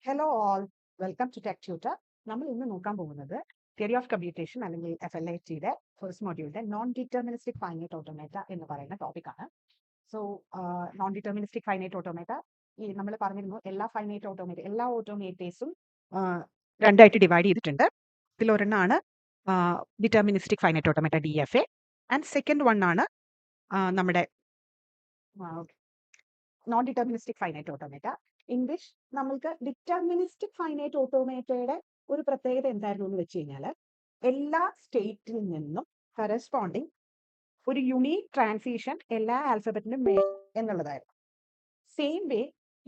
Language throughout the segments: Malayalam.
Hello all, welcome to tech tutor. നമ്മൾ ഇന്ന് നോക്കാൻ പോകുന്നത് തിയറി ഓഫ് കമ്പ്യൂട്ടേഷൻ അല്ലെങ്കിൽ FLATയുടെ ഫസ്റ്റ് മൊഡ്യൂളിന്റെ നോൺ ഡിറ്റർമിനിസ്റ്റിക് ഫൈനൈറ്റ് ഓട്ടോമേറ്റ എന്ന് പറയുന്ന ടോപ്പിക്കാണ്. So non deterministic finite automata ഈ നമ്മൾ പറഞ്ഞിരുന്നു എല്ലാ ഓട്ടോമേറ്റേഴ്സും രണ്ടായിട്ട് ഡിവൈഡ് ചെയ്തിട്ടുണ്ട്. ഇതിലൊരെണ്ണമാണ് deterministic finite automata DFA and second one ആണ് നമ്മുടെ non deterministic finite automata. English നമ്മൾക്ക് ഡിറ്റർമിനിസ്റ്റിക് ഫൈനൈറ്റ് ഓട്ടോമേറ്റയുടെ ഒരു പ്രത്യേകത എന്തായിരുന്നു എന്ന് വെച്ച് കഴിഞ്ഞാൽ എല്ലാ സ്റ്റേറ്റിൽ നിന്നും കറസ്പോണ്ടിങ് ഒരു യുണീക് ട്രാൻസിഷൻ എല്ലാ ആൽഫബറ്റിനും വേണം എന്നുള്ളതായിരുന്നു. സെയിം വേ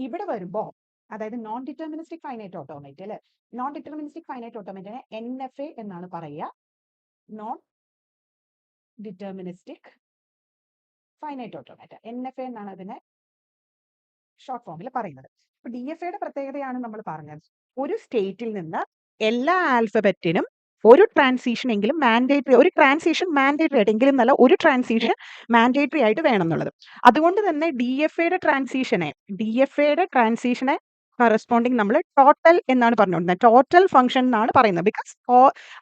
ഇവിടെ വരുമ്പോൾ, അതായത് നോൺ ഡിറ്റർമിനിസ്റ്റിക് ഫൈനൈറ്റ് ഓട്ടോമേറ്റ് അല്ലെ, നോൺ ഡിറ്റർമിനിസ്റ്റിക് ഫൈനൈറ്റ് ഓട്ടോമേറ്റിനെ NFA എന്നാണ് പറയുക, നോൺ ഡിറ്റർമിനിസ്റ്റിക് ഫൈനൈറ്റ് ഓട്ടോമേറ്റ. NFA എന്നാണ് അതിനെ ഷോർട്ട് ഫോമിൽ പറയുന്നത്. അപ്പൊ DFAയുടെ പ്രത്യേകതയാണ് നമ്മൾ പറഞ്ഞത്. ഒരു സ്റ്റേറ്റിൽ നിന്ന് എല്ലാ ആൽഫബറ്റിനും ഒരു ട്രാൻസിഷൻ എങ്കിലും മാൻഡേറ്ററി, ഒരു ട്രാൻസിഷൻ മാൻഡേറ്ററി ആയിട്ട് എങ്കിലും നല്ല ഒരു ട്രാൻസിഷൻ മാൻഡേറ്ററി ആയിട്ട് വേണം എന്നുള്ളത്. അതുകൊണ്ട് തന്നെ DFAയുടെ ട്രാൻസിഷനെ കറസ്പോണ്ടിങ് നമ്മൾ ടോട്ടൽ എന്നാണ് പറഞ്ഞുകൊണ്ടിരുന്നത്. ടോട്ടൽ ഫംഗ്ഷൻ എന്നാണ് പറയുന്നത്. ബിക്കോസ്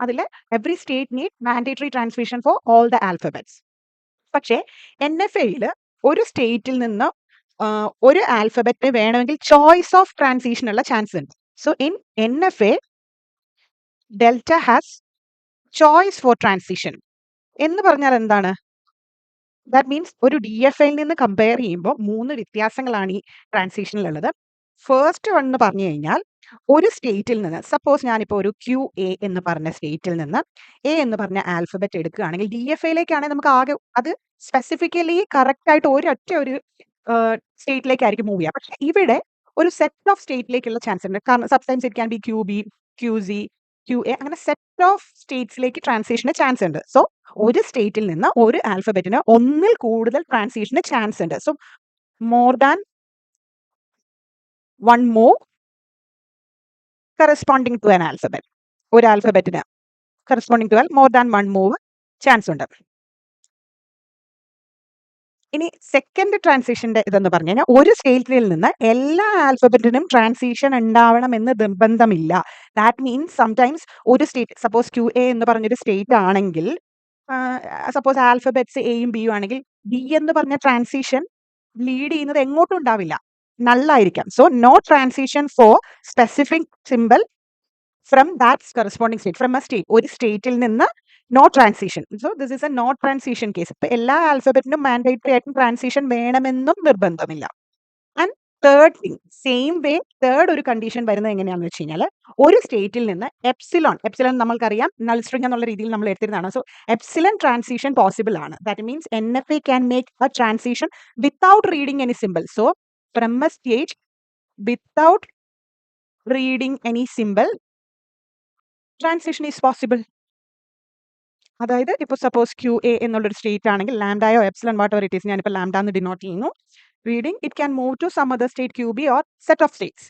അതിൽ every state need mandatory transmission for all the alphabets. പക്ഷേ NFAയിൽ ഒരു സ്റ്റേറ്റിൽ നിന്ന് ഒരു ആൽഫബറ്റ് വേണമെങ്കിൽ ചോയ്സ് ഓഫ് ട്രാൻസിഷൻ ഉള്ള ചാൻസ് ഉണ്ട്. So in NFA delta has choice for transition എന്ന് പറഞ്ഞാൽ എന്താണ്? ദാറ്റ് മീൻസ് ഒരു DFAയിൽ നിന്ന് കമ്പയർ ചെയ്യുമ്പോൾ 3 വ്യത്യാസങ്ങളാണ് ഈ ട്രാൻസിഷനിലുള്ളത്. ഫസ്റ്റ് വൺ എന്ന് പറഞ്ഞു കഴിഞ്ഞാൽ, ഒരു സ്റ്റേറ്റിൽ നിന്ന് സപ്പോസ് ഞാനിപ്പോൾ ഒരു QA എന്ന് പറഞ്ഞ സ്റ്റേറ്റിൽ നിന്ന് A എന്ന് പറഞ്ഞ ആൽഫബറ്റ് എടുക്കുകയാണെങ്കിൽ DFAയിലേക്കാണെങ്കിൽ നമുക്ക് ആകെ അത് സ്പെസിഫിക്കലി കറക്റ്റ് ആയിട്ട് ഒരു സ്റ്റേറ്റിലേക്കായിരിക്കും മൂവ് ചെയ്യുക. പക്ഷെ ഇവിടെ ഒരു സെറ്റ് ഓഫ് സ്റ്റേറ്റിലേക്കുള്ള ചാൻസ് ഉണ്ട്. കാരണം sometimes it can be QB, QZ, QA, അങ്ങനെ സെറ്റ് ഓഫ് സ്റ്റേറ്റ്സിലേക്ക് ട്രാൻസിഷന് ചാൻസ് ഉണ്ട്. സോ ഒരു സ്റ്റേറ്റിൽ നിന്ന് ഒരു ആൽഫബറ്റിന് ഒന്നിൽ കൂടുതൽ ട്രാൻസിഷന് ചാൻസ് ഉണ്ട്. So more than one move corresponding to an alphabet, ഒരു ആൽഫബറ്റിന് corresponding to more than one move chance ഉണ്ട്. ഇനി സെക്കൻഡ് ട്രാൻസിഷന്റെ ഇതെന്ന് പറഞ്ഞു കഴിഞ്ഞാൽ, ഒരു സ്റ്റേറ്റിൽ നിന്ന് എല്ലാ ആൽഫബറ്റിനും ട്രാൻസിഷൻ ഉണ്ടാവണം എന്ന് നിർബന്ധമില്ല. ദാറ്റ് മീൻസ് സംടൈംസ് ഒരു സ്റ്റേറ്റ്, സപ്പോസ് QA എന്ന് പറഞ്ഞൊരു സ്റ്റേറ്റ് ആണെങ്കിൽ, സപ്പോസ് ആൽഫബറ്റ്സ് Aയും Bയും ആണെങ്കിൽ B എന്ന് പറഞ്ഞ ട്രാൻസിഷൻ ലീഡ് ചെയ്യുന്നത് എങ്ങോട്ടും ഉണ്ടാവില്ല, നല്ലായിരിക്കാം. So no transition for specific symbol from that corresponding state, from a state, ഒരു സ്റ്റേറ്റിൽ നിന്ന് no transition. So this is a no transition case. ഇപ്പൊ എല്ലാ ആൽഫബറ്റിനും മാൻഡേറ്ററി ആയിട്ടും ട്രാൻസിഷൻ വേണമെന്നും നിർബന്ധമില്ല. And third thing, same way third ഒരു കണ്ടീഷൻ വരുന്നത് എങ്ങനെയാണെന്ന് വെച്ച് കഴിഞ്ഞാൽ, ഒരു സ്റ്റേറ്റിൽ നിന്ന് എപ്സിലോൺ നമ്മൾക്കറിയാം നൾ സ്ട്രിംഗ് എന്നുള്ള രീതിയിൽ നമ്മൾ എടുത്തിരുന്നതാണ്. സോ എപ്സിലൺ ട്രാൻസിഷൻ പോസിബിൾ ആണ്. That means NFA can make a transition without reading any symbol. So from a state without reading any symbol transition is possible. അതായത് ഇപ്പോൾ സപ്പോസ് QA എന്നുള്ളൊരു സ്റ്റേറ്റ് ആണെങ്കിൽ ലാംഡായോ epsilon whatever it is, ഞാനിപ്പോൾ ലാംഡ എന്ന് ഡിനോട്ട് ചെയ്യുന്നു. Reading it can move to some other state QB or set of states.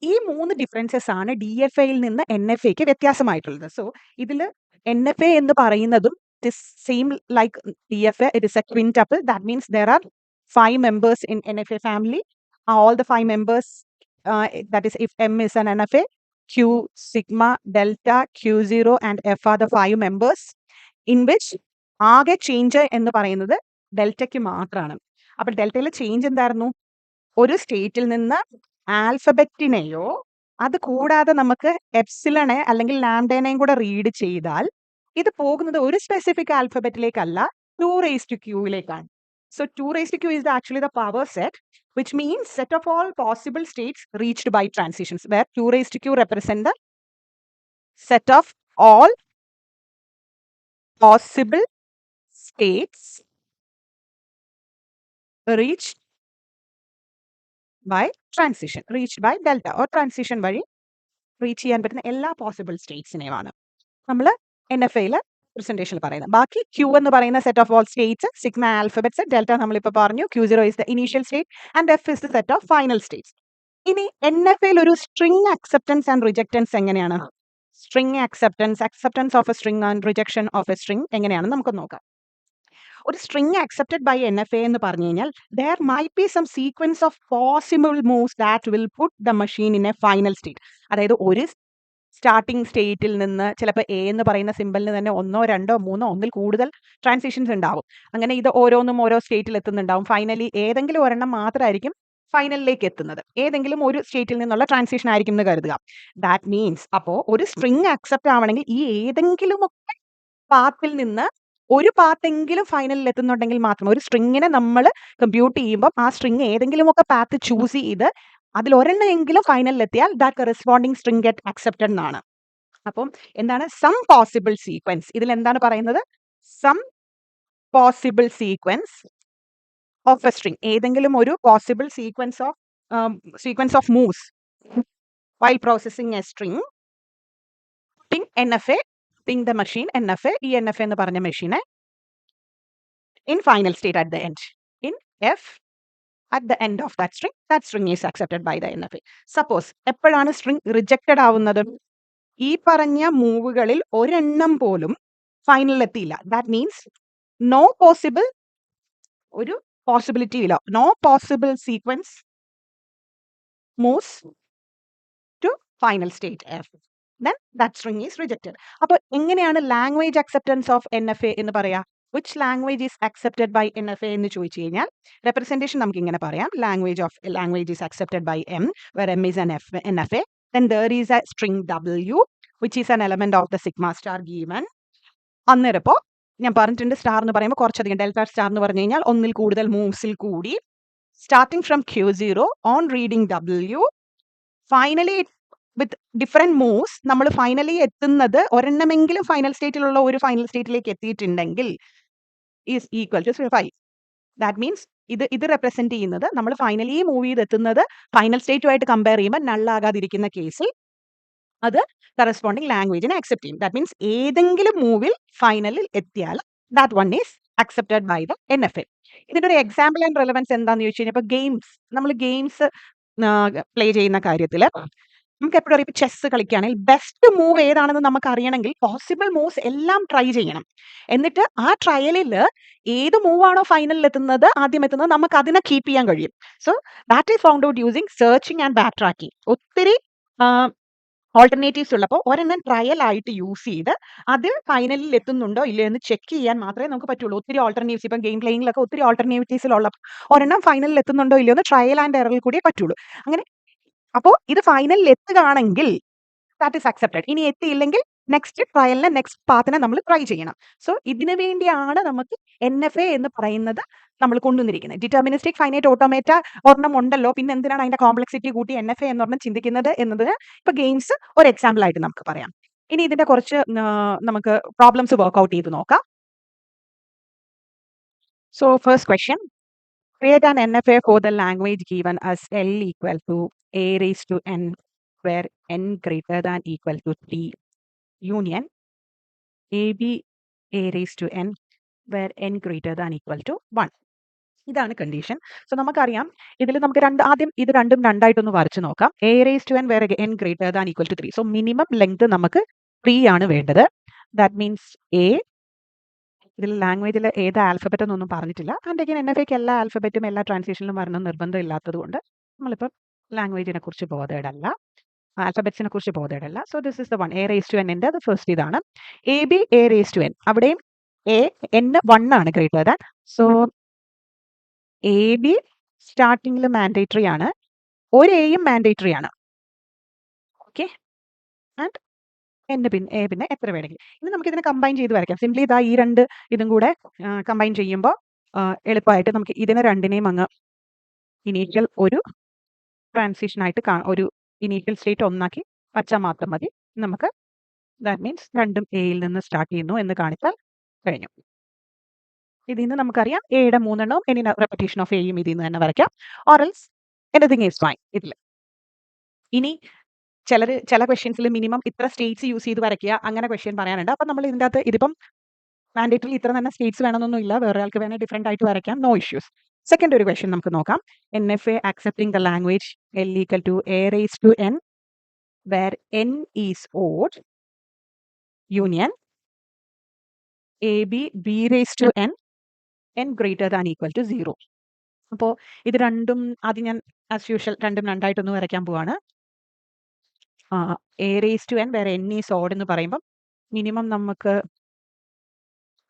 ഈ 3 ഡിഫറൻസസ് ആണ് DFAയിൽ നിന്ന് NFAക്ക് വ്യത്യാസമായിട്ടുള്ളത്. സോ ഇതിൽ NFA എന്ന് പറയുന്നതും same like DFA, it is a quintuple. That means there are 5 members in NFA family. All the 5 members, that is if M is an NFA, Q, sigma, delta, Q0 and F are the 5 members in which ആകെ ചേഞ്ച് എന്ന് പറയുന്നത് ഡെൽറ്റയ്ക്ക് മാത്രമാണ്. അപ്പോൾ ഡെൽറ്റയിൽ ചേഞ്ച് എന്തായിരുന്നു? ഒരു സ്റ്റേറ്റിൽ നിന്ന് ആൽഫബറ്റിനെയോ അത് കൂടാതെ നമുക്ക് എപ്സിലണെ അല്ലെങ്കിൽ ലാംഡേനെയും കൂടെ റീഡ് ചെയ്താൽ ഇത് പോകുന്നത് ഒരു specific ആൽഫബറ്റിലേക്കല്ല, 2⁻Q So 2⁻Q is actually the power set, which means set of all possible states reached by transitions, where 2⁻Q represent the set of all possible states reached by transition, reached by delta or transition വഴി റീച്ച് ചെയ്യാൻ പറ്റുന്ന എല്ലാ പോസിബിൾ സ്റ്റേറ്റ്സിനെയുമാണ് നമ്മൾ NFAയിൽ പ്രസന്റേഷനിൽ പറയുന്നത്. ബാക്കി Q എന്ന് പറയുന്ന set of all States, sigma alphabets, delta നമ്മളിപ്പോൾ പറഞ്ഞു, Q0 is the initial state and F is the set of final states. ഇനി NFAയിൽ ഒരു സ്ട്രിംഗ് അക്സെപ്റ്റൻസ് ആൻഡ് റിജക്റ്റൻസ് എങ്ങനെയാണ്? String acceptance of A string and rejection of A string എങ്ങനെയാണെന്ന് നമുക്ക് നോക്കാം. ഒരു സ്ട്രിങ് അക്സെപ്റ്റഡ് ബൈ NFA എന്ന് പറഞ്ഞു കഴിഞ്ഞാൽ there might be some sequence of possible moves that will put the machine in a final state. അതായത് ഒരു സ്റ്റാർട്ടിംഗ് സ്റ്റേറ്റിൽ നിന്ന് ചിലപ്പോൾ എ എന്ന് പറയുന്ന സിമ്പലിന് തന്നെ 1, 2, 3 ഒന്നിൽ കൂടുതൽ ട്രാൻസിഷൻസ് ഉണ്ടാവും. അങ്ങനെ ഇത് ഓരോന്നും ഓരോ സ്റ്റേറ്റിൽ എത്തുന്നുണ്ടാവും. ഫൈനലി ഏതെങ്കിലും ഒരെണ്ണം മാത്രമായിരിക്കും ഫൈനലിലേക്ക് എത്തുന്നത്. ഏതെങ്കിലും ഒരു സ്റ്റേറ്റിൽ നിന്നുള്ള ട്രാൻസിഷൻ ആയിരിക്കും എന്ന് കരുതുക. ദാറ്റ് മീൻസ് അപ്പോൾ ഒരു സ്ട്രിങ് അക്സെപ്റ്റ് ആവണമെങ്കിൽ ഈ ഏതെങ്കിലുമൊക്കെ പാത്തിൽ നിന്ന് ഒരു പാത്തെങ്കിലും ഫൈനലിൽ എത്തുന്നുണ്ടെങ്കിൽ മാത്രം, ഒരു സ്ട്രിങ്ങിനെ നമ്മൾ കമ്പ്യൂട്ട് ചെയ്യുമ്പോൾ ആ സ്ട്രിങ് ഏതെങ്കിലുമൊക്കെ പാത്ത് ചൂസ് ചെയ്ത് അതിൽ ഒരെണ്ണമെങ്കിലും ഫൈനലിൽ എത്തിയാൽ that corresponding string get accepted എന്നാണ്. അപ്പം എന്താണ് സം പോസിബിൾ സീക്വൻസ്? ഇതിൽ എന്താണ് പറയുന്നത്? Some possible sequence of a string, ഏതെങ്കിലും ഒരു possible sequence of moves while processing a string ping NFA, ping the machine NFA, ഈ NFA എന്ന് പറഞ്ഞ മെഷീനെ in final state at the end. In F, at the end of that string is accepted by the NFA. Suppose എപ്പോഴാണ് സ്ട്രിങ് റിജക്റ്റഡ് ആവുന്നത്? ഈ പറഞ്ഞ മൂവുകളിൽ ഒരെണ്ണം പോലും ഫൈനലിൽ എത്തിയില്ല. ദാറ്റ് മീൻസ് നോ പോസിബിൾ, ഒരു പോസിബിലിറ്റി ഇല്ല, no possible sequence moves to final state F. Then that string is rejected. അപ്പോൾ എങ്ങനെയാണ് ലാംഗ്വേജ് അക്സെപ്റ്റൻസ് ഓഫ് NFA എന്ന് പറയാം? Which language is accepted by NFA എന്ന് ചോദിച്ചു കഴിഞ്ഞാൽ റെപ്രസെൻറ്റേഷൻ നമുക്ക് ഇങ്ങനെ പറയാം. Language is accepted by M, where M is an NFA. Then there is a string W, which is an element of the sigma star given. അന്നേരം ഇപ്പോൾ ഞാൻ പറഞ്ഞിട്ടുണ്ട്, സ്റ്റാർ എന്ന് പറയുമ്പോൾ കുറച്ചധികം, ഡെൽറ്റ സ്റ്റാർ എന്ന് പറഞ്ഞു കഴിഞ്ഞാൽ ഒന്നിൽ കൂടുതൽ മൂവ്സിൽ കൂടി starting from Q0 on reading W, finally with different moves നമ്മൾ ഫൈനലി എത്തുന്നത് ഒരെണ്ണമെങ്കിലും ഫൈനൽ സ്റ്റേറ്റിലുള്ള ഒരു ഫൈനൽ സ്റ്റേറ്റിലേക്ക് എത്തിയിട്ടുണ്ടെങ്കിൽ is equal to 5. That means ഇത് റെപ്രസെന്റ് ചെയ്യുന്നത് നമ്മൾ ഫൈനലി മൂവ് ചെയ്തെത്തുന്നത് ഫൈനൽ സ്റ്റേറ്റുമായിട്ട് കമ്പയർ ചെയ്യുമ്പോൾ നള്ളാകാതിരിക്കുന്ന കേസിൽ അത് കറസ്പോണ്ടിങ് ലാംഗ്വേജിനെ അക്സെപ്റ്റ് ചെയ്യും. ദാറ്റ് മീൻസ് ഏതെങ്കിലും മൂവിൽ ഫൈനലിൽ എത്തിയാൽ that one is accepted by the NFA. ഇതിന്റെ ഒരു എക്സാമ്പിൾ ആൻഡ് റെലവൻസ് എന്താണെന്ന് ചോദിച്ചു കഴിഞ്ഞാൽ, ഇപ്പോൾ നമ്മൾ ഗെയിംസ് പ്ലേ ചെയ്യുന്ന കാര്യത്തിൽ നമുക്ക് എപ്പോഴും അറിയാം, ചെസ് കളിക്കുകയാണെങ്കിൽ ബെസ്റ്റ് മൂവ് ഏതാണെന്ന് നമുക്ക് അറിയണമെങ്കിൽ പോസിബിൾ മൂവ്സ് എല്ലാം ട്രൈ ചെയ്യണം. എന്നിട്ട് ആ ട്രയലിൽ ഏത് മൂവാണോ ഫൈനലിൽ എത്തുന്നത്, ആദ്യം എത്തുന്നത്, നമുക്ക് അതിനെ കീപ്പ് ചെയ്യാൻ കഴിയും. So that is found out using searching and back tracking. ഒത്തിരി ഓൾട്ടർനേറ്റീവ്സ് ഉള്ളപ്പോൾ ഒരെണ്ണം ട്രയൽ ആയിട്ട് യൂസ് ചെയ്ത് അത് ഫൈനലിൽ എത്തുന്നുണ്ടോ ഇല്ലയോ എന്ന് ചെക്ക് ചെയ്യാൻ മാത്രമേ നമുക്ക് പറ്റുള്ളൂ. ഒത്തിരി ഓൾട്ടർനേറ്റീവ്സ്, ഇപ്പം ഗെയിം പ്ലേയിങ്ങിലൊക്കെ ഒത്തിരി ഓൾട്ടർനേറ്റീവ്സിലുള്ളപ്പോൾ ഒരെണ്ണം ഫൈനലിൽ എത്തുന്നുണ്ടോ ഇല്ലയോ എന്ന് ട്രയൽ ആൻഡ് എററിൽ കൂടിയേ പറ്റുള്ളൂ. അങ്ങനെ അപ്പോൾ ഇത് ഫൈനലിൽ എത്തുകയാണെങ്കിൽ ദാറ്റ് ഈസ് അക്സെപ്റ്റഡ്. ഇനി എത്തിയില്ലെങ്കിൽ നെക്സ്റ്റ് ട്രയലിനെ, നെക്സ്റ്റ് പാത്തിനെ നമ്മൾ ട്രൈ ചെയ്യണം. സോ ഇതിനു വേണ്ടിയാണ് നമുക്ക് NFA എന്ന് പറയുന്നത് നമ്മൾ കൊണ്ടുവന്നിരിക്കുന്നത്. ഡിറ്റർമിനിസ്റ്റിക് ഫൈനൈറ്റ് ഓട്ടോമേറ്റ ഒരെണ്ണം ഉണ്ടല്ലോ, പിന്നെ എന്തിനാണ് അതിന്റെ കോംപ്ലക്സിറ്റി കൂട്ടി NFA എന്നൊരെണ്ണം ചിന്തിക്കുന്നത് എന്നതിന് ഇപ്പൊ ഗെയിംസ് ഒരു എക്സാമ്പിൾ ആയിട്ട് നമുക്ക് പറയാം. ഇനി ഇതിന്റെ കുറച്ച് നമുക്ക് പ്രോബ്ലംസ് വർക്ക്ഔട്ട് ചെയ്ത് നോക്കാം. So first question, create an NFA for the language given as L equal to a raised to n, where n greater than equal to 3, union AB a raised to n, where n greater than equal to 1. ഇതാണ് കണ്ടീഷൻ. സോ നമുക്കറിയാം, ഇതിൽ നമുക്ക് ആദ്യം ഇത് രണ്ടും രണ്ടായിട്ടൊന്ന് വരച്ച് നോക്കാം. a raised to n where n greater than equal to 3. So minimum length നമുക്ക് 3 ആണ് വേണ്ടത്. ദാറ്റ് മീൻസ് a, ഇതിൽ ലാംഗ്വേജിൽ ഏത് ആൽഫബറ്റ് എന്നൊന്നും പറഞ്ഞിട്ടില്ല. ആൻഡ് അഗൈൻ NFAക്ക് എല്ലാ ആൽഫബറ്റും എല്ലാ ട്രാൻസ്ലേഷനിലും വരണം നിർബന്ധം ഇല്ലാത്തത് കൊണ്ട് നമ്മളിപ്പോൾ ലാംഗ്വേജിനെ കുറിച്ച് ബോധേഡ് അല്ല, ആൽഫബറ്റ്സിനെ കുറിച്ച് ബോധേഡ് അല്ല. So this is the one, a raised to n ന്റെ അത് ഫസ്റ്റ് ഇതാണ്. AB a raised to n, അവിടെയും n 1 ആണ് ഗ്രേറ്റർ ദാൻ. സോ AB സ്റ്റാർട്ടിങ്ങിൽ മാൻഡേറ്ററി ആണ്, ഒരു എയും മാൻഡേറ്ററി ആണ്. ഓക്കെ, ആൻഡ് പിന്നെ എത്ര വേണമെങ്കിലും. ഇനി നമുക്ക് ഇതിനെ കമ്പൈൻ ചെയ്ത് വരയ്ക്കാം. സിംപ്ലി ഇതാ ഈ രണ്ട് ഇതും കൂടെ കമ്പൈൻ ചെയ്യുമ്പോൾ എളുപ്പമായിട്ട് നമുക്ക് ഇതിനെ രണ്ടിനെയും അങ്ങ് ഇനീഷ്യൽ ഒരു ട്രാൻസിഷൻ ആയിട്ട് ഒരു ഇനീഷ്യൽ സ്റ്റേറ്റ് ഒന്നാക്കി വച്ചാൽ മാത്രം മതി. നമുക്ക് ദാറ്റ് മീൻസ് രണ്ടും എയിൽ നിന്ന് സ്റ്റാർട്ട് ചെയ്യുന്നു എന്ന് കാണിച്ചാൽ കഴിഞ്ഞു. ഇതിൽ നിന്ന് നമുക്കറിയാം എയുടെ 3 എണ്ണവും ഇനി റെപ്പറ്റീഷൻ ഓഫ് എയും ഇതിൽ നിന്ന് തന്നെ വരയ്ക്കാം. ഓറൽസ് എനിത്തിങ് ഈസ് ഫൈൻ. ഇതിൽ ഇനി ചില ക്വസ്റ്റ്യൻസിൽ മിനിമം ഇത്ര സ്റ്റേറ്റ്സ് യൂസ് ചെയ്ത് വരയ്ക്കുക, അങ്ങനെ ക്വസ്റ്റ്യൻ പറയാനുണ്ട്. അപ്പം നമ്മൾ ഇതിൻ്റെ അകത്ത് ഇതിപ്പം മാൻഡേറ്ററി ഇത്ര തന്നെ സ്റ്റേറ്റ്സ് വേണമെന്നൊന്നും ഇല്ല, വേറെ ആൾക്ക് വേണേൽ ഡിഫറെൻ്റ് ആയിട്ട് വരയ്ക്കാം, നോ ഇഷ്യൂസ്. സെക്കൻഡ് ഒരു ക്വസ്റ്റ്യൻ നമുക്ക് നോക്കാം. NFA accepting the language L equal to a raised to n, where n is odd, union AB b raised to n, n greater than equal to 0. അപ്പോൾ ഇത് രണ്ടും ആദ്യം ഞാൻ ആസ് യൂഷ്വൽ രണ്ടും രണ്ടായിട്ടൊന്ന് വരയ്ക്കാൻ പോവാണ്. a raised to n വേറെ n is odd എന്ന് പറയുമ്പം മിനിമം നമുക്ക്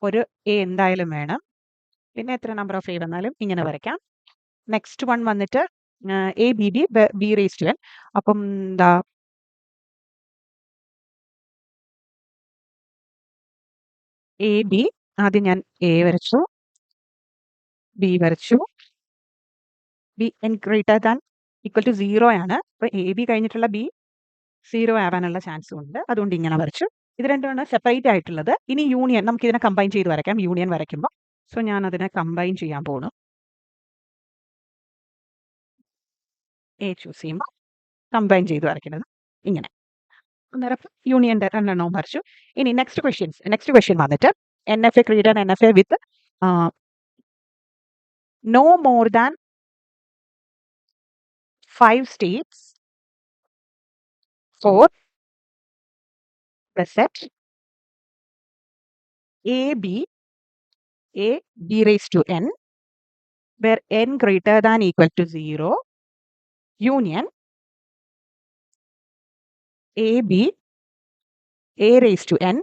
ഒരു a എന്തായാലും വേണം. പിന്നെ എത്ര നമ്പർ ഓഫ് a വന്നാലും ഇങ്ങനെ വരയ്ക്കാം. നെക്സ്റ്റ് വൺ വന്നിട്ട് a b b b raised to n. അപ്പം എന്താ a b ആദ്യം ഞാൻ a വരച്ചു, b വരച്ചു, b n greater than equal to 0 ആണ്. അപ്പോൾ a b കഴിഞ്ഞിട്ടുള്ള b 0 ആവാനുള്ള ചാൻസും ഉണ്ട്. അതുകൊണ്ട് ഇങ്ങനെ വരച്ചു. ഇത് രണ്ടുമാണ് സെപ്പറേറ്റ് ആയിട്ടുള്ളത്. ഇനി യൂണിയൻ നമുക്ക് ഇതിനെ കമ്പൈൻ ചെയ്ത് വരയ്ക്കാം. യൂണിയൻ വരയ്ക്കുമ്പോൾ സോ ഞാൻ അതിനെ കമ്പൈൻ ചെയ്യാൻ പോണു. എ ചൂസ് ചെയ്യുമ്പോൾ കമ്പൈൻ ചെയ്ത് വരയ്ക്കുന്നത് ഇങ്ങനെ. അന്നേരം യൂണിയൻ്റെ രണ്ടെണ്ണവും വരച്ചു. ഇനി നെക്സ്റ്റ് ക്വസ്റ്റ്യൻ വന്നിട്ട് NFA create an NFA with no more than 5 states for the set a b raised to n where n greater than equal to 0 union a b a raised to n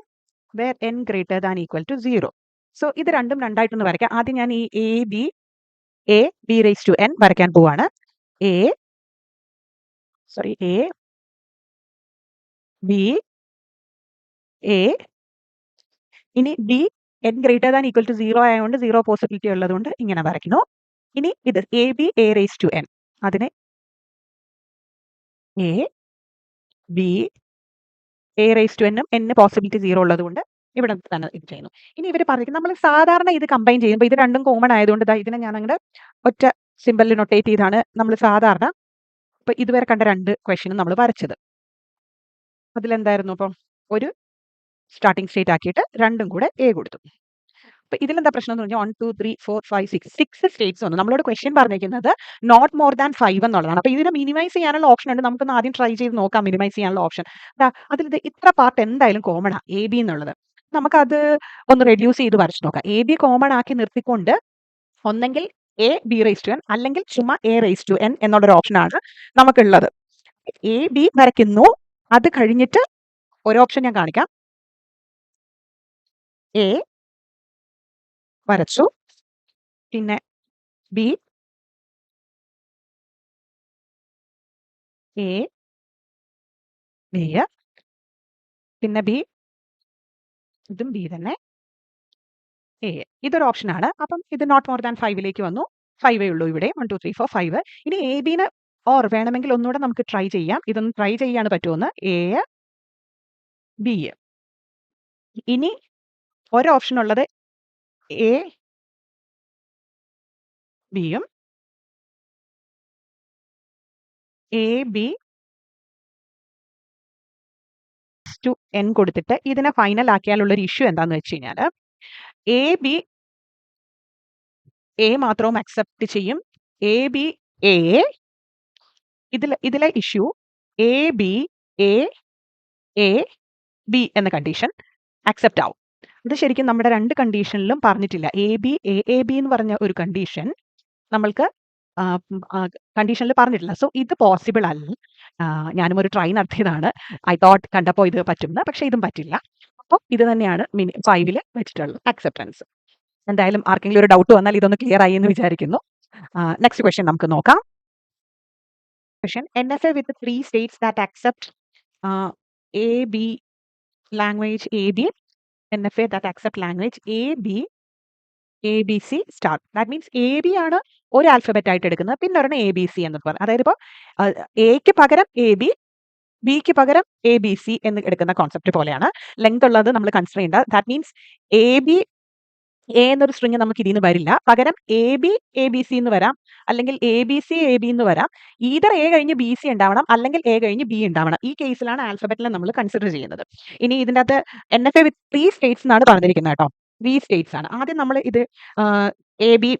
where n greater than equal to 0. So ഇത് രണ്ടും രണ്ടായിട്ടൊന്ന് വരയ്ക്കാം. ആദ്യം ഞാൻ ഈ a b raised to n വരയ്ക്കാൻ പോവാണ്. a b a ഇനി b n greater than equal to 0 ആയതുകൊണ്ട് 0 പോസിബിലിറ്റി ഉള്ളതുകൊണ്ട് ഇങ്ങനെ വരയ്ക്കുന്നു. ഇനി ഇത് a b a raised to n അതിനെ a b a raised to n n possibility 0 ഉള്ളതുകൊണ്ട് ഇവിടെ തന്നെ ഇത് ചെയ്യുന്നു. ഇനി ഇവർ പറഞ്ഞിരിക്കുന്നത് നമ്മൾ സാധാരണ ഇത് കമ്പൈൻ ചെയ്യുമ്പോൾ ഇത് രണ്ടും കോമൺ ആയതുകൊണ്ട് ഇതിനെ ഞാൻ അങ്ങോട്ട് ഒറ്റ സിമ്പലിൽ നൊട്ടേറ്റ് ചെയ്താണ് നമ്മൾ സാധാരണ ഇപ്പൊ ഇതുവരെ കണ്ട രണ്ട് ക്വസ്റ്റ്യനും നമ്മൾ വരച്ചത്. അതിലെന്തായിരുന്നു അപ്പം ഒരു സ്റ്റാർട്ടിംഗ് സ്റ്റേറ്റ് ആക്കിയിട്ട് രണ്ടും കൂടെ a കൊടുത്തു. അപ്പൊ ഇതിലെന്താ പ്രശ്നം എന്ന് പറഞ്ഞാൽ 1 2 3 4 5 6 സ്റ്റേറ്റ്സ് വന്നു. നമ്മളോട് ക്വസ്റ്റ്യൻ പറഞ്ഞിരിക്കുന്നത് നോട്ട് മോർ ദാൻ 5 എന്നുള്ളതാണ്. അപ്പൊ ഇതിനെ മിനിമൈസ് ചെയ്യാനുള്ള ഓപ്ഷൻ ഉണ്ട്. നമുക്കൊന്ന് ആദ്യം ട്രൈ ചെയ്ത് നോക്കാം മിനിമൈസ് ചെയ്യാനുള്ള ഓപ്ഷൻ. അതിൽ ഇത്ര പാർട്ട് എന്തായാലും കോമൺ ആ a b എന്നുള്ളത്. നമുക്കത് ഒന്ന് റെഡ്യൂസ് ചെയ്ത് വരച്ച് നോക്കാം. a b കോമൺ ആക്കി നിർത്തിക്കൊണ്ട് ഒന്നെങ്കിൽ a b raised to n അല്ലെങ്കിൽ ചുമ്മാ a raised to n എന്നുള്ളൊരു ഓപ്ഷനാണ് നമുക്കുള്ളത്. a b വരയ്ക്കുന്നു. അത് കഴിഞ്ഞിട്ട് ഒരു ഓപ്ഷൻ ഞാൻ കാണിക്കാം. a വരച്ചു, പിന്നെ b a b പിന്നെ b ഇതും b തന്നെ a ഇതൊരു ഓപ്ഷനാണ്. അപ്പം ഇത് നോട്ട് മോർ ദാൻ 5ലേക്ക് വന്നു. 5 ഉള്ളൂ ഇവിടെ 1 2 3 4 5. ഇനി a bനെ ഓർ വേണമെങ്കിൽ ഒന്നുകൂടെ നമുക്ക് ട്രൈ ചെയ്യാം. ഇതൊന്ന് ട്രൈ ചെയ്യാണ് പറ്റുമെന്ന്. a b ഇനി ഒരു ഓപ്ഷൻ ഉള്ളത് a bയും a b ടു n കൊടുത്തിട്ട് ഇതിനെ ഫൈനൽ ആക്കിയാലുള്ള ഒരു ഇഷ്യൂ എന്താന്ന് വെച്ച് കഴിഞ്ഞാൽ a b a മാത്രവും അക്സെപ്റ്റ് ചെയ്യും. a b a ഇതിലെ issue a b a b എന്ന കണ്ടീഷൻ അക്സെപ്റ്റ് ആവും. ഇത് ശരിക്കും നമ്മുടെ രണ്ട് കണ്ടീഷനിലും പറഞ്ഞിട്ടില്ല. a b എന്ന് പറഞ്ഞ ഒരു കണ്ടീഷൻ നമ്മൾക്ക് കണ്ടീഷനിൽ പറഞ്ഞിട്ടില്ല. സോ ഇത് പോസിബിൾ അല്ല. ഞാനും ഒരു ട്രൈ നടത്തിയതാണ്. ഐ തോട്ട് കണ്ടപ്പോൾ ഇത് പറ്റുമെന്ന്, പക്ഷെ ഇതും പറ്റില്ല. അപ്പോൾ ഇത് തന്നെയാണ് 5ൽ വെച്ചിട്ടുള്ളത് അക്സെപ്റ്റൻസ്. എന്തായാലും ആർക്കെങ്കിലും ഒരു ഡൗട്ട് വന്നാൽ ഇതൊന്ന് ക്ലിയർ ആയി എന്ന് വിചാരിക്കുന്നു. നെക്സ്റ്റ് ക്വസ്റ്റ്യൻ നമുക്ക് നോക്കാം. Question NFA with 3 states that accept a b language a b NFA that accept language a b ABC star. That means a b ആണ് ഒരു ആൽഫബറ്റ് ആയിട്ട് എടുക്കുന്നത്, പിന്നെ ഒരെണ്ണം ABC എന്ന് പറയും. അതായത് ഇപ്പോൾ എക്ക് പകരം a b ബിക്ക് പകരം ABC എന്ന് എടുക്കുന്ന കോൺസെപ്റ്റ് പോലെയാണ്. ലെങ്ത് ഉള്ളത് നമ്മൾ കൺസിഡർ ചെയ്യേണ്ട. That means a b a എന്നൊരു സ്ട്രിങ് നമുക്ക് ഇതിൽ നിന്ന് വരില്ല. പകരം a b ABC എന്ന് വരാം, അല്ലെങ്കിൽ ABC a b എന്ന് വരാം. ഈതർ a കഴിഞ്ഞ് BC ഉണ്ടാവണം, അല്ലെങ്കിൽ a കഴിഞ്ഞ് B ഉണ്ടാവണം. ഈ കേസിലാണ് ആൽഫബറ്റിനെ നമ്മൾ കൺസിഡർ ചെയ്യുന്നത്. ഇനി ഇതിൻ്റെ അകത്ത് NFA with 3 states എന്നാണ് പറഞ്ഞിരിക്കുന്നത് കേട്ടോ. 3 states ആണ്. ആദ്യം നമ്മൾ ഇത് a b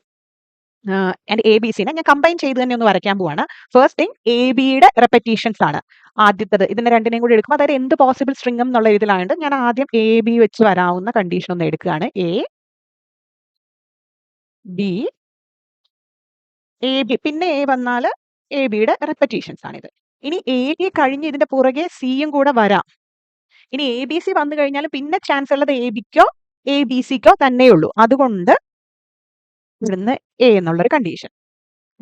and A B സിനെ ഞാൻ കമ്പൈൻ ചെയ്ത് തന്നെ ഒന്ന് വരയ്ക്കാൻ പോവാണ്. ഫസ്റ്റ് തിങ് a bയുടെ റെപ്പറ്റീഷൻസ് ആണ് ആദ്യത്തത്. ഇതിനെ രണ്ടിനെയും കൂടി എടുക്കുമ്പോൾ അതായത് എന്ത് പോസിബിൾ സ്ട്രിംഗ് എന്നുള്ള ഇതിലായത് ഞാൻ ആദ്യം a b വെച്ച് വരാവുന്ന കണ്ടീഷൻ ഒന്ന് എടുക്കുകയാണ്. a ബി, എ ബി, പിന്നെ എ വന്നാൽ എ ബിയുടെ റെപ്പറ്റീഷൻസ് ആണിത്. ഇനി എ ബി കഴിഞ്ഞ് ഇതിന്റെ പുറകെ സിയും കൂടെ വരാം. ഇനി എ ബി സി വന്നു കഴിഞ്ഞാൽ പിന്നെ ചാൻസ് ഉള്ളത് എ ബിക്കോ എ ബി സിക്കോ തന്നെയുള്ളൂ. അതുകൊണ്ട് ഇവിടുന്ന് എ എന്നുള്ളൊരു കണ്ടീഷൻ.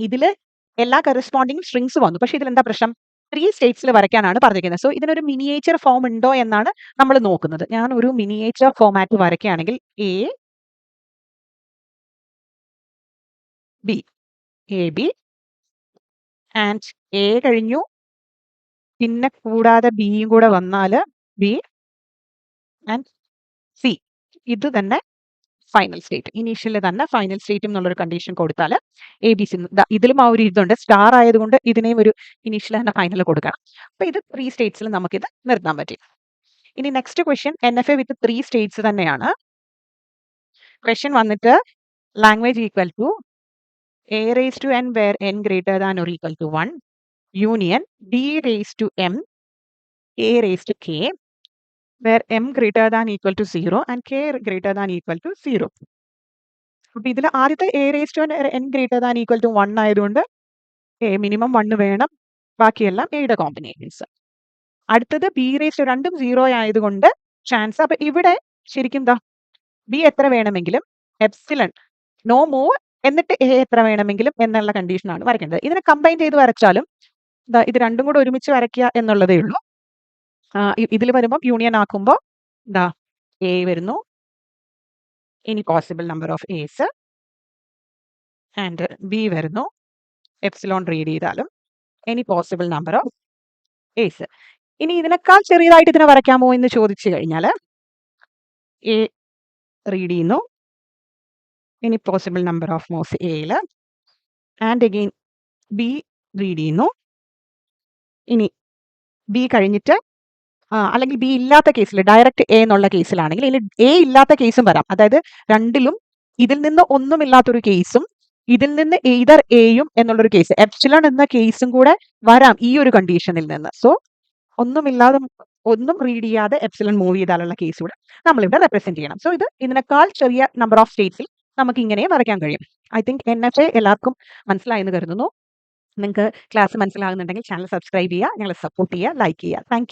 ഇതില് എല്ലാ കറസ്പോണ്ടിങ് സ്ട്രിങ്സ് വന്നു. പക്ഷെ ഇതിലെന്താ പ്രശ്നം? 3 സ്റ്റേറ്റ്സിൽ വരയ്ക്കാനാണ് പറഞ്ഞിരിക്കുന്നത്. സോ ഇതിനൊരു മിനിയേച്ചർ ഫോം ഉണ്ടോ എന്നാണ് നമ്മൾ നോക്കുന്നത്. ഞാൻ ഒരു മിനിയേച്ചർ ഫോമാറ്റ് വരയ്ക്കുകയാണെങ്കിൽ A B, A B and A കഴിഞ്ഞു, പിന്നെ കൂടാതെ ബിയും കൂടെ വന്നാൽ ബി ആൻഡ് സി. ഇത് തന്നെ ഫൈനൽ സ്റ്റേറ്റ്. ഇനീഷ്യൽ തന്നെ ഫൈനൽ സ്റ്റേറ്റ് എന്നുള്ളൊരു കണ്ടീഷൻ കൊടുത്താൽ എ ബി സി, ഇതിലും ആ ഒരു ഇതുണ്ട്. സ്റ്റാർ ആയതുകൊണ്ട് ഇതിനെയും ഒരു ഇനീഷ്യൽ തന്നെ ഫൈനൽ കൊടുക്കണം. അപ്പൊ ഇത് 3 സ്റ്റേറ്റ്സിൽ നമുക്കിത് നിർത്താൻ പറ്റി. ഇനി next question NFA with 3 states തന്നെയാണ്. ക്വസ്റ്റ്യൻ വന്നിട്ട് language equal to a raised to n where n greater than or equal to 1 union b raised to m a raised to k where m greater than equal to 0 and k greater than equal to 0. അപ്പൊ ഇതിൽ ആദ്യത്തെ a raised to n greater than equal to 1 ആയതുകൊണ്ട് മിനിമം 1 വേണം, ബാക്കിയെല്ലാം എയുടെ കോമ്പിനേഷൻസ്. അടുത്തത് b raised to രണ്ടും 0 ആയതുകൊണ്ട് ചാൻസ്. അപ്പൊ ഇവിടെ ശരിക്കും എന്താ ബി എത്ര വേണമെങ്കിലും എപ്സിലൺ നോ മൂവ് എന്നിട്ട് എ എത്ര വേണമെങ്കിലും എന്നുള്ള കണ്ടീഷനാണ് വരയ്ക്കേണ്ടത്. ഇതിനെ കമ്പൈൻ ചെയ്ത് വരച്ചാലും ഇത് രണ്ടും കൂടെ ഒരുമിച്ച് വരയ്ക്കുക എന്നുള്ളതേ ഉള്ളൂ. ഇതിൽ വരുമ്പോൾ യൂണിയൻ ആക്കുമ്പോൾ എ വരുന്നു, any possible number of a's, and B വരുന്നു, എപ്സിലോൺ റീഡ് ചെയ്താലും any possible number of a's. ഇനി ഇതിനേക്കാൾ ചെറിയതായിട്ട് ഇതിനെ വരയ്ക്കാമോ എന്ന് ചോദിച്ചു കഴിഞ്ഞാൽ എ റീഡ് ചെയ്യുന്നു, എനി പോസിബിൾ നമ്പർ ഓഫ് മോസ് എയിൽ, ആൻഡ് അഗെയിൻ ബി റീഡ് ചെയ്യുന്നു. ഇനി ബി കഴിഞ്ഞിട്ട് അല്ലെങ്കിൽ ബി ഇല്ലാത്ത കേസിൽ ഡയറക്റ്റ് എ എന്നുള്ള കേസിലാണെങ്കിൽ ഇനി എ ഇല്ലാത്ത കേസും വരാം. അതായത് രണ്ടിലും ഇതിൽ നിന്ന് ഒന്നുമില്ലാത്തൊരു കേസും ഇതിൽ നിന്ന് എയ്തർ എയും എന്നുള്ളൊരു കേസ്, എപ്സിലോൺ എന്ന കേസും കൂടെ വരാം ഈ ഒരു കണ്ടീഷനിൽ നിന്ന്. സോ ഒന്നുമില്ലാതെ ഒന്നും റീഡ് ചെയ്യാതെ എപ്സിലോൺ മൂവ് ചെയ്താലുള്ള കേസ് കൂടെ നമ്മളിവിടെ റെപ്രസെന്റ് ചെയ്യണം. സോ ഇത് ഇതിനേക്കാൾ ചെറിയ നമ്പർ ഓഫ് സ്റ്റേറ്റ്സിൽ നമുക്ക് ഇങ്ങനെ വരയ്ക്കാൻ കഴിയും. ഐ തിങ്ക് NFA എല്ലാവർക്കും മനസ്സിലായെന്ന് കരുതുന്നു. നിങ്ങൾക്ക് ക്ലാസ് മനസ്സിലാകുന്നുണ്ടെങ്കിൽ ചാനൽ സബ്സ്ക്രൈബ് ചെയ്യുക, ഞങ്ങളെ സപ്പോർട്ട് ചെയ്യുക, ലൈക്ക് ചെയ്യുക. താങ്ക്